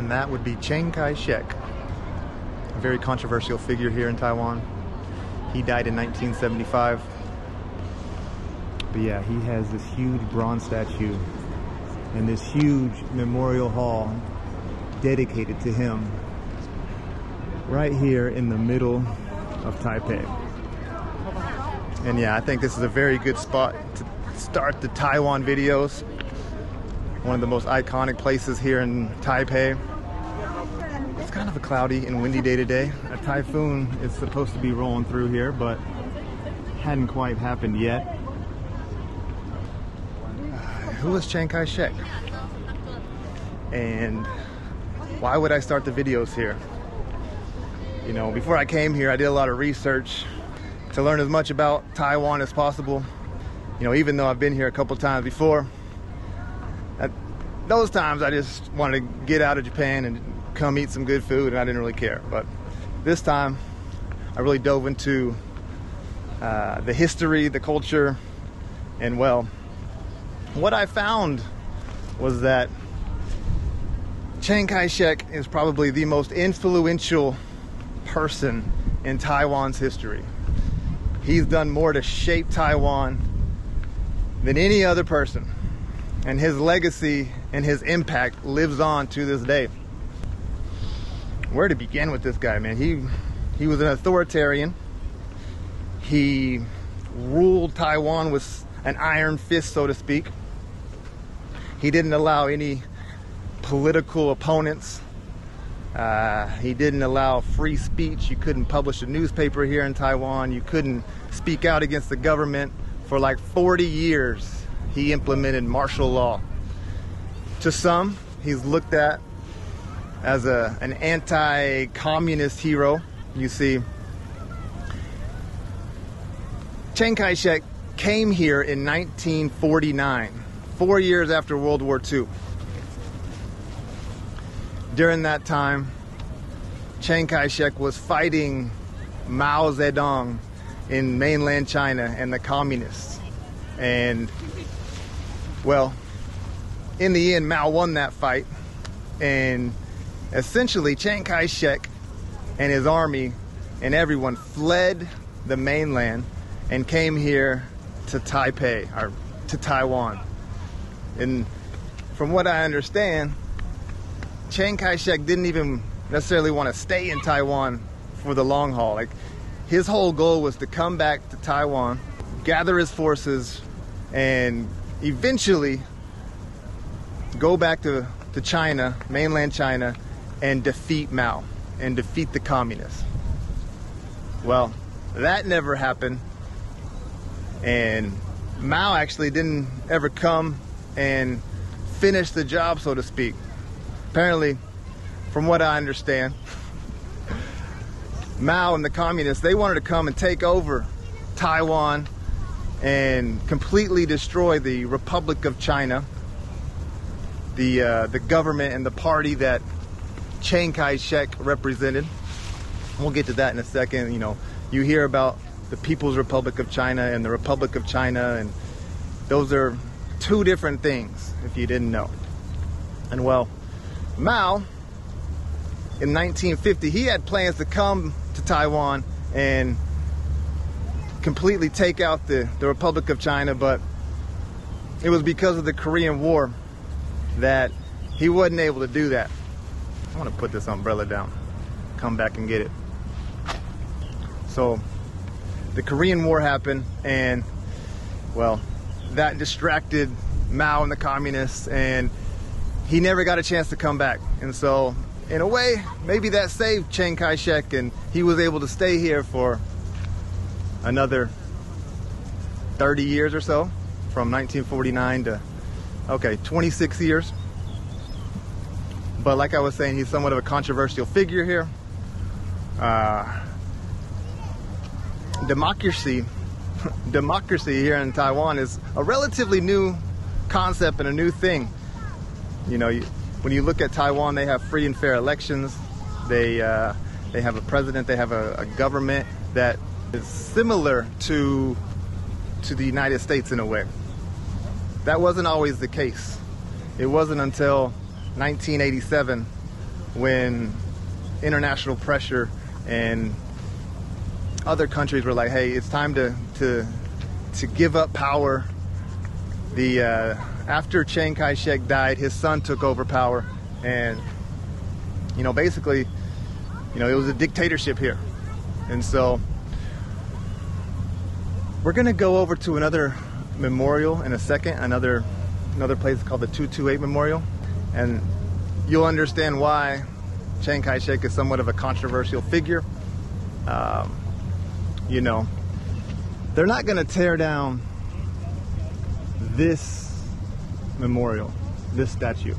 and that would be Chiang Kai-Shek, a very controversial figure here in Taiwan. He died in 1975. But yeah, he has this huge bronze statue and this huge memorial hall dedicated to him right here in the middle of Taipei. And yeah, I think this is a very good spot to start the Taiwan videos. One of the most iconic places here in Taipei. It's kind of a cloudy and windy day today. A typhoon is supposed to be rolling through here, but hadn't quite happened yet. Who was Chiang Kai-Shek? And why would I start the videos here? You know, before I came here, I did a lot of research to learn as much about Taiwan as possible. You know, even though I've been here a couple times before, at those times I just wanted to get out of Japan and come eat some good food, and I didn't really care. But this time, I really dove into the history, the culture, and well, what I found was that Chiang Kai-Shek is probably the most influential person in Taiwan's history. He's done more to shape Taiwan than any other person, and his legacy and his impact lives on to this day. Where to begin with this guy, man? He was an authoritarian. He ruled Taiwan with an iron fist, so to speak. He didn't allow any political opponents. He didn't allow free speech. You couldn't publish a newspaper here in Taiwan. You couldn't speak out against the government. For like 40 years, he implemented martial law. To some, he's looked at as an anti-communist hero. You see, Chiang Kai-Shek came here in 1949, 4 years after World War II. During that time, Chiang Kai-Shek was fighting Mao Zedong in mainland China and the communists. And, well, in the end, Mao won that fight. And essentially, Chiang Kai-Shek and his army and everyone fled the mainland and came here to Taipei, or to Taiwan. And from what I understand, Chiang Kai-Shek didn't even necessarily want to stay in Taiwan for the long haul. Like, his whole goal was to come back to Taiwan, gather his forces, and eventually go back to China, mainland China, and defeat Mao and defeat the communists. Well, that never happened, and Mao actually didn't ever come and finish the job, so to speak. Apparently, from what I understand, Mao and the communists, they wanted to come and take over Taiwan and completely destroy the Republic of China, the government and the party that Chiang Kai-Shek represented. We'll get to that in a second. You know, you hear about the People's Republic of China and the Republic of China, and those are two different things, if you didn't know. And well, Mao, in 1950, he had plans to come to Taiwan and completely take out the Republic of China, but it was because of the Korean War that he wasn't able to do that. I want to put this umbrella down, come back and get it. So the Korean War happened, and well, that distracted Mao and the communists, and he never got a chance to come back. And so, in a way, maybe that saved Chiang Kai-Shek, and he was able to stay here for another 30 years or so, from 1949 to, 26 years. But like I was saying, he's somewhat of a controversial figure here. Democracy here in Taiwan is a relatively new concept and a new thing. You know, when you look at Taiwan, they have free and fair elections. They have a president. They have a government that is similar to the United States in a way. That wasn't always the case. It wasn't until 1987 when international pressure and other countries were like, hey, it's time to give up power. After Chiang Kai-Shek died, his son took over power, and basically, it was a dictatorship here. And so we're gonna go over to another memorial in a second, another place called the 228 Memorial, and you'll understand why Chiang Kai-Shek is somewhat of a controversial figure. They're not gonna tear down this memorial, this statue.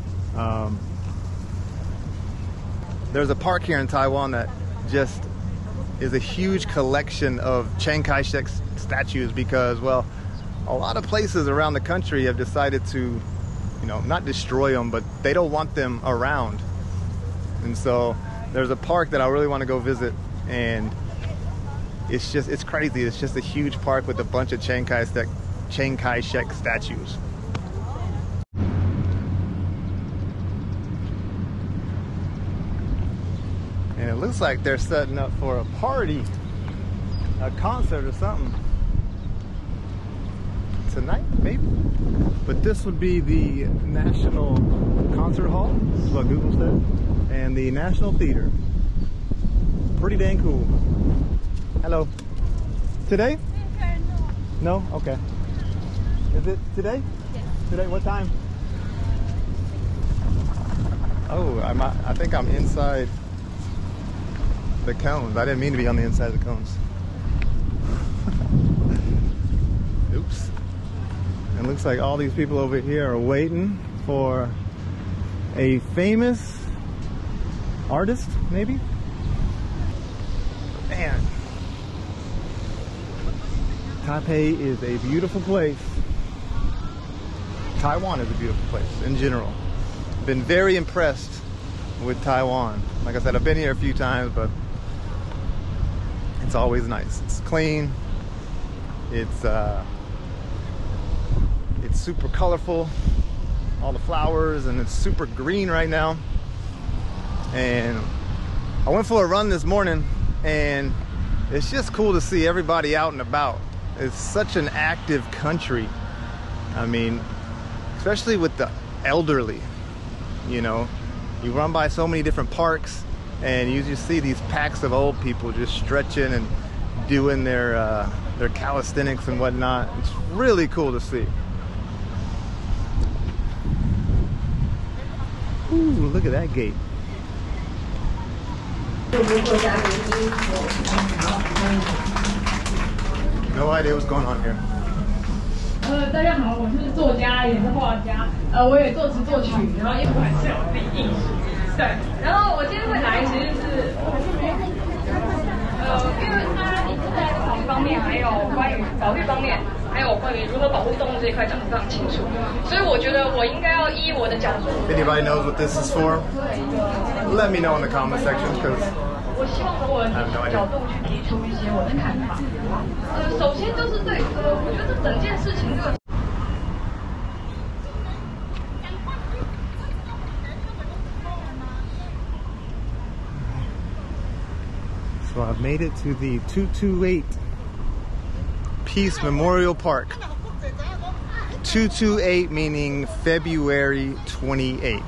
There's a park here in Taiwan that just is a huge collection of Chiang Kai-Shek statues because, well, a lot of places around the country have decided to, not destroy them, but they don't want them around. And so there's a park that I really want to go visit, and it's crazy. It's just a huge park with a bunch of Chiang Kai-Shek statues. And it looks like they're setting up for a party, a concert or something. Tonight, maybe? But this would be the National Concert Hall, this is what Google said, and the National Theater. Pretty dang cool. Hello. Today? No? Okay. Is it today? Yes. Today, what time? Oh, I think I'm inside the cones. I didn't mean to be on the inside of the cones. Oops. It looks like all these people over here are waiting for a famous artist, maybe? Man. Taipei is a beautiful place. Taiwan is a beautiful place in general. Been very impressed with Taiwan. Like I said, I've been here a few times, but it's always nice. It's clean. It's super colorful, all the flowers, and it's super green right now. And I went for a run this morning, and it's just cool to see everybody out and about. It's such an active country. I mean, especially with the elderly, you run by so many different parks, and you just see these packs of old people just stretching and doing their calisthenics and whatnot. It's really cool to see. Ooh, look at that gate. No idea what's going on here. 大家好，我是作家，也是画家，我也作词作曲，然后也很是有自己意识。对，然后我今天会来，其实是因为它在法律方面，还有关于法律方面，还有关于如何保护动物这一块讲得非常清楚，所以我觉得我应该要依我的角度。Anybody knows what this is for? Let me know in the comment section, because 我希望从我的角度去提出一些我的看法。首先就是对，我觉得这整件事情这个。So I've made it to the 228 Peace Memorial Park. 228 meaning February 28th.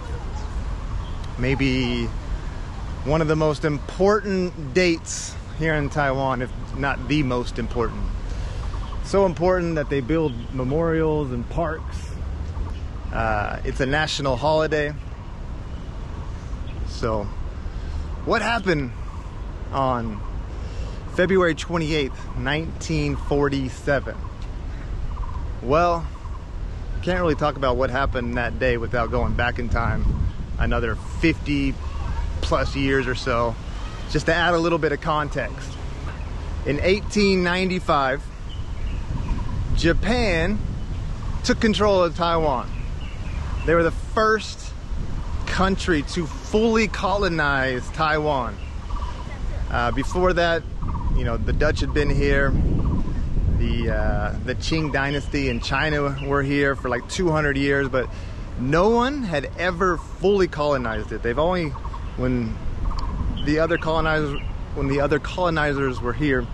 Maybe one of the most important dates here in Taiwan, if not the most important. So important that they build memorials and parks. It's a national holiday. So, what happened on February 28th, 1947? Well, can't really talk about what happened that day without going back in time another 50 plus years or so, just to add a little bit of context. In 1895, Japan took control of Taiwan. They were the first country to fully colonize Taiwan. Before that, the Dutch had been here. The Qing dynasty in China were here for like 200 years, but no one had ever fully colonized it. They've only when the other colonizers were here,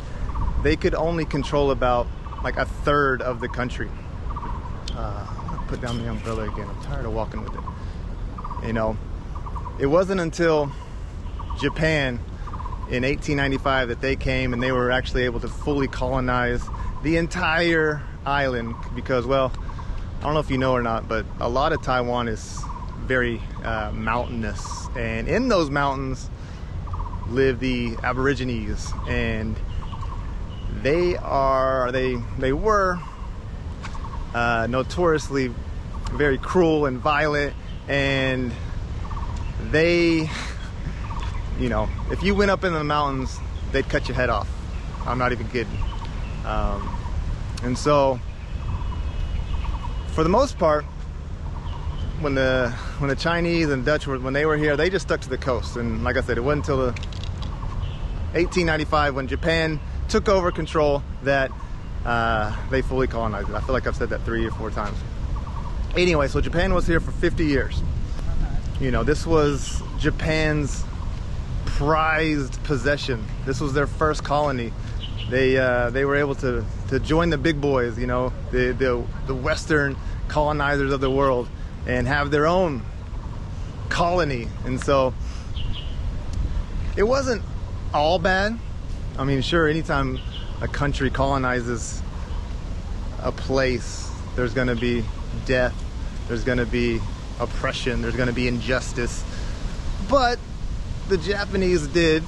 they could only control about like a third of the country. Put down the umbrella again. I'm tired of walking with it. You know, it wasn't until Japan in 1895 that they came and they were actually able to fully colonize the entire island, because, well, I don't know if you know or not, but a lot of Taiwan is very mountainous, and in those mountains live the Aborigines, and they were notoriously very cruel and violent, and they, you know, if you went up in the mountains, they'd cut your head off. I'm not even kidding. And so, for the most part, when the Chinese and Dutch when they were here, they just stuck to the coast. And like I said, it wasn't until 1895 when Japan took over control that they fully colonized it. I feel like I've said that 3 or 4 times. Anyway, so Japan was here for 50 years. You know, this was Japan's prized possession. This was their first colony. They were able to join the big boys, you know, the Western colonizers of the world, and have their own colony. And so it wasn't all bad. I mean, sure, anytime a country colonizes a place, there's going to be death, there's going to be oppression, there's going to be injustice. But the Japanese did,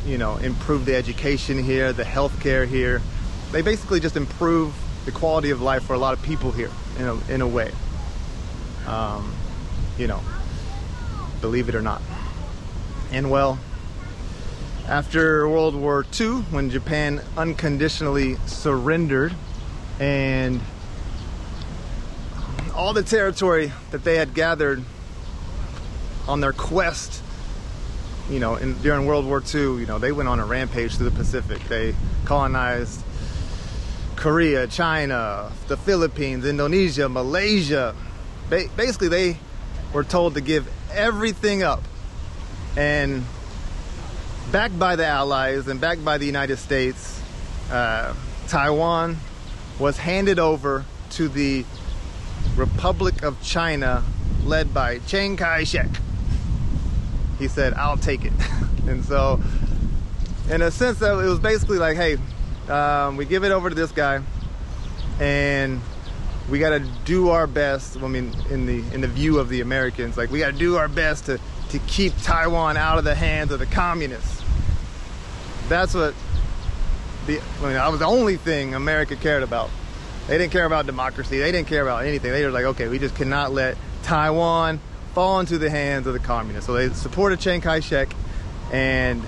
you know, improve the education here, the healthcare here. They basically just improved the quality of life for a lot of people here, in a way. You know, believe it or not. And well, after World War II, when Japan unconditionally surrendered, and all the territory that they had gathered on their quest, you know, during World War II, you know, they went on a rampage through the Pacific. They colonized Korea, China, the Philippines, Indonesia, Malaysia. Basically, they were told to give everything up. And backed by the Allies and backed by the United States, Taiwan was handed over to the Republic of China, led by Chenk Kai-Shek. He said, "I'll take it." And so, in a sense, that it was basically like, hey, we give it over to this guy, and we got to do our best. I mean, in the view of the Americans, like, we got to do our best to keep Taiwan out of the hands of the communists. That's what that was the only thing America cared about. They didn't care about democracy. They didn't care about anything. They were like, okay, we just cannot let Taiwan fall into the hands of the communists. So they supported Chiang Kai-Shek and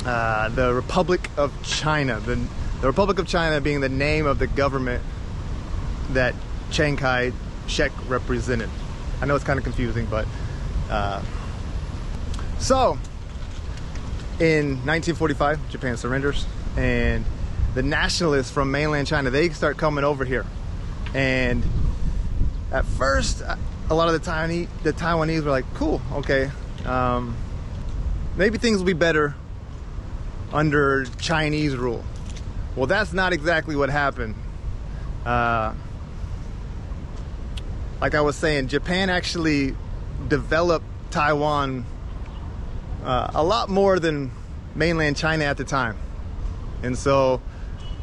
the Republic of China. The Republic of China being the name of the government that Chiang Kai-Shek represented. I know it's kind of confusing, but so in 1945, Japan surrenders, and the nationalists from mainland China, they start coming over here. And at first, a lot of the Taiwanese were like, cool, okay, maybe things will be better under Chinese rule. Well, that's not exactly what happened. Like I was saying, Japan actually developed Taiwan a lot more than mainland China at the time. And so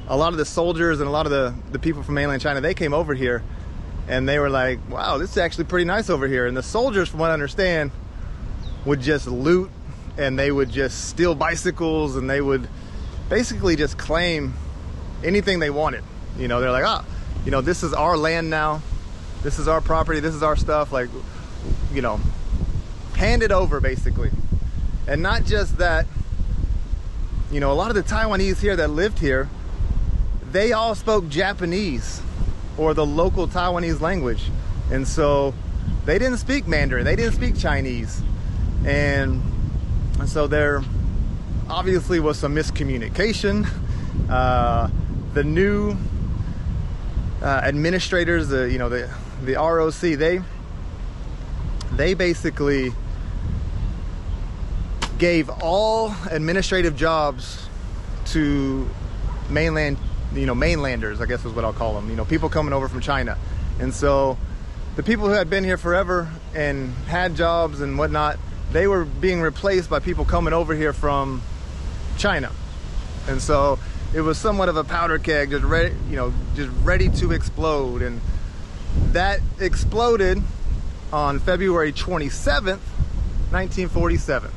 a lot of the soldiers and a lot of the people from mainland China, they came over here and they were like, wow, this is actually pretty nice over here. And the soldiers, from what I understand, would just loot, and they would just steal bicycles, and they would basically just claim anything they wanted. You know, they're like, you know, this is our land now. This is our property. This is our stuff. Like, you know, hand it over, basically. And not just that, you know, a lot of the Taiwanese here that lived here, they all spoke Japanese or the local Taiwanese language. And so they didn't speak Mandarin. They didn't speak Chinese. And so there obviously was some miscommunication. The new administrators, the ROC, they basically gave all administrative jobs to mainlanders, I guess is what I'll call them, people coming over from China. And so the people who had been here forever and had jobs and whatnot, they were being replaced by people coming over here from China. And so it was somewhat of a powder keg, just ready to explode. And that exploded on February 27th, 1947.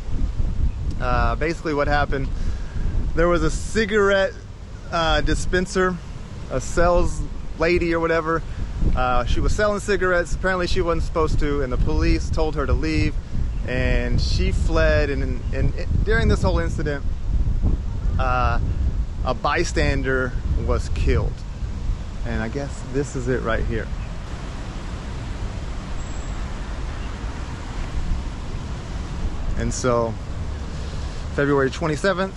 Basically what happened, there was a cigarette dispenser, a sales lady or whatever. She was selling cigarettes. Apparently she wasn't supposed to, and the police told her to leave, and she fled. And during this whole incident, a bystander was killed. And I guess this is it right here. And so February 27th,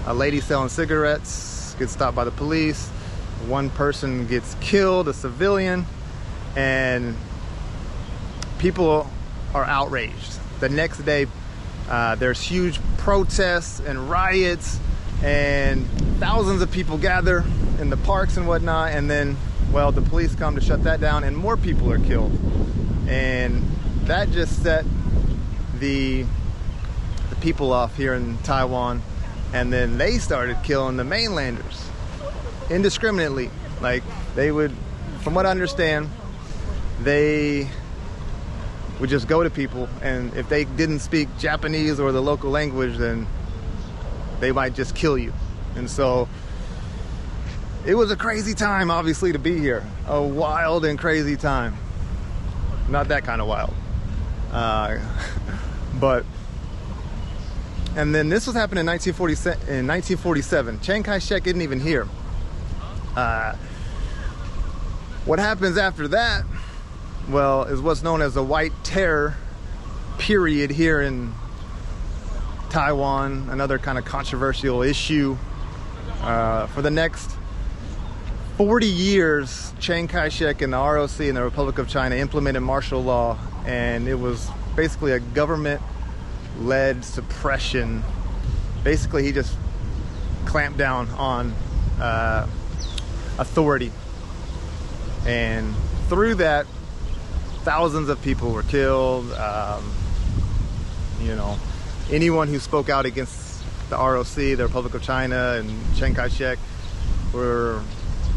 a lady selling cigarettes gets stopped by the police. One person gets killed, a civilian, and people are outraged. The next day, there's huge protests and riots, and thousands of people gather in the parks and whatnot. And then, well, the police come to shut that down, and more people are killed. And that just set the people off here in Taiwan. And then they started killing the mainlanders indiscriminately. Like, they would, from what I understand, they would just go to people, and if they didn't speak Japanese or the local language, then they might just kill you. And so it was a crazy time, obviously, to be here. A wild and crazy time. Not that kind of wild. But and then this was happening in 1947. Chiang Kai-Shek isn't even here. What happens after that, well, is what's known as the White Terror period here in Taiwan. Another kind of controversial issue. For the next 40 years, Chiang Kai-Shek and the ROC and the Republic of China implemented martial law, and it was basically a government-led suppression. Basically, he just clamped down on authority, and through that, thousands of people were killed. Anyone who spoke out against the ROC, the Republic of China, and Chenk Kai-Shek were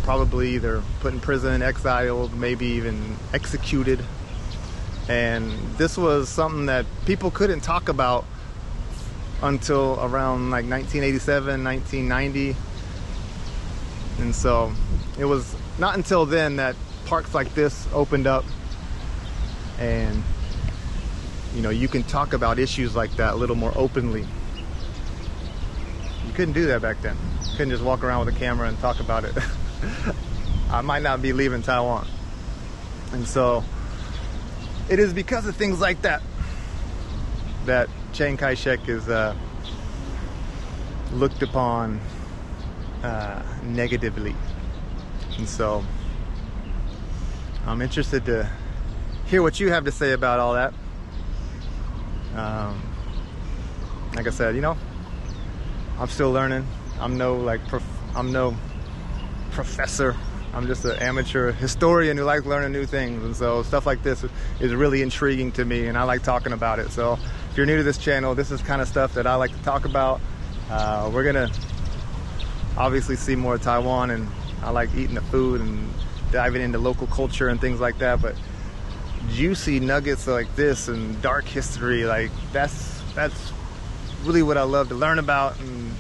probably either put in prison, exiled, maybe even executed. And this was something that people couldn't talk about until around like 1987, 1990. And so it was not until then that parks like this opened up, and you can talk about issues like that a little more openly. You couldn't do that back then. You couldn't just walk around with a camera and talk about it. I might not be leaving Taiwan. And so it is because of things like that that Chiang Kai-Shek is looked upon negatively. And so I'm interested to hear what you have to say about all that. Like I said, I'm still learning. I'm no professor. I'm just an amateur historian who likes learning new things, and so stuff like this is really intriguing to me, and I like talking about it. So if you're new to this channel, this is kind of stuff that I like to talk about. We're gonna obviously see more of Taiwan, and I like eating the food and diving into local culture and things like that, but juicy nuggets like this and dark history, like that's really what I love to learn about and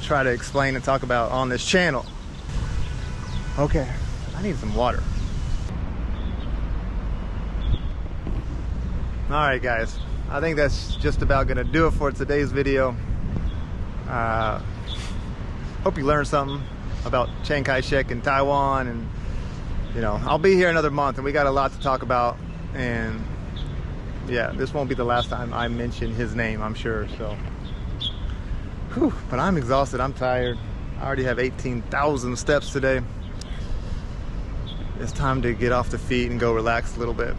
try to explain and talk about on this channel. Okay, I need some water. Alright guys, I think that's just about gonna do it for today's video. Hope you learned something about Chiang Kai-Shek in Taiwan, and I'll be here another month and we got a lot to talk about, and yeah, this won't be the last time I mention his name, I'm sure. So whew, but I'm exhausted, I'm tired. I already have 18,000 steps today. It's time to get off the feet and go relax a little bit.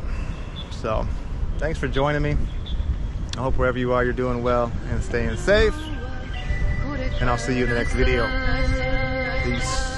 So thanks for joining me. I hope wherever you are, you're doing well and staying safe. And I'll see you in the next video. Peace.